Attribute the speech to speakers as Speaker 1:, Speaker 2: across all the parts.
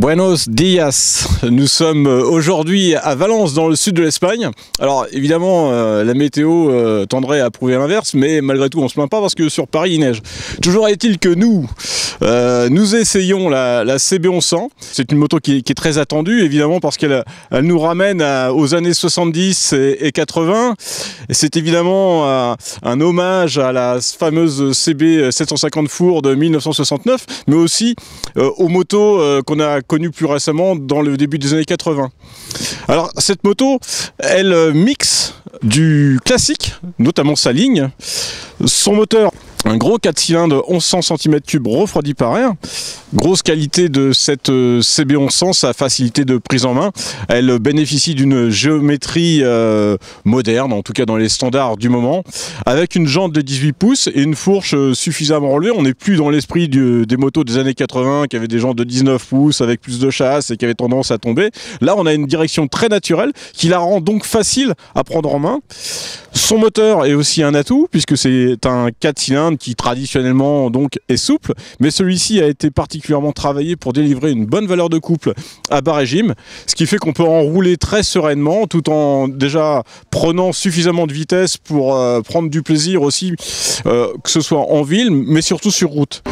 Speaker 1: Buenos dias, nous sommes aujourd'hui à Valence dans le sud de l'Espagne. Alors évidemment la météo tendrait à prouver l'inverse, mais malgré tout on se plaint pas parce que sur Paris il neige. Toujours est-il que nous essayons la CB1100. C'est une moto qui est très attendue évidemment parce qu'elle nous ramène aux années 70 et 80. Et c'est évidemment un hommage à la fameuse CB 750 Four de 1969, mais aussi aux motos qu'on a connu plus récemment dans le début des années 80. Alors cette moto, elle mixe du classique, notamment sa ligne, son moteur, un gros 4 cylindres 1100 cm3 refroidi par air. Grosse qualité de cette CB1100, sa facilité de prise en main. Elle bénéficie d'une géométrie moderne, en tout cas dans les standards du moment, avec une jante de 18 pouces et une fourche suffisamment relevée. On n'est plus dans l'esprit des motos des années 80 qui avaient des jantes de 19 pouces avec plus de chasse et qui avaient tendance à tomber. Là, on a une direction très naturelle qui la rend donc facile à prendre en main. Son moteur est aussi un atout puisque c'est un 4 cylindres qui traditionnellement donc est souple, mais celui-ci a été particulièrement travaillé pour délivrer une bonne valeur de couple à bas régime, ce qui fait qu'on peut en rouler très sereinement tout en déjà prenant suffisamment de vitesse pour prendre du plaisir aussi, que ce soit en ville mais surtout sur route.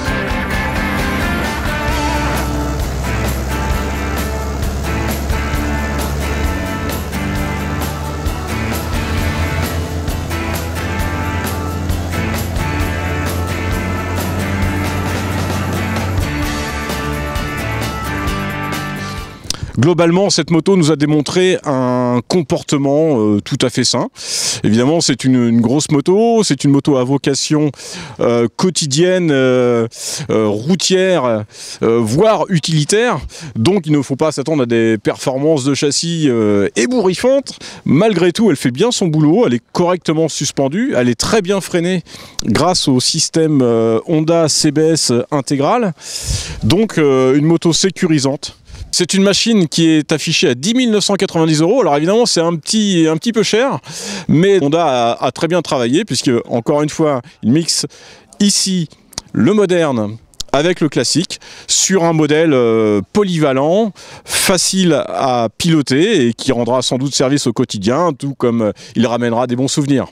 Speaker 1: Globalement, cette moto nous a démontré un comportement tout à fait sain. Évidemment, c'est une grosse moto, c'est une moto à vocation quotidienne, routière, voire utilitaire. Donc, il ne faut pas s'attendre à des performances de châssis ébouriffantes. Malgré tout, elle fait bien son boulot, elle est correctement suspendue, elle est très bien freinée grâce au système Honda CBS intégral. Donc, une moto sécurisante. C'est une machine qui est affichée à 10 990 €. Alors évidemment, c'est un petit peu cher, mais Honda a très bien travaillé puisque, encore une fois, il mixe ici le moderne avec le classique sur un modèle polyvalent, facile à piloter et qui rendra sans doute service au quotidien, tout comme il ramènera des bons souvenirs.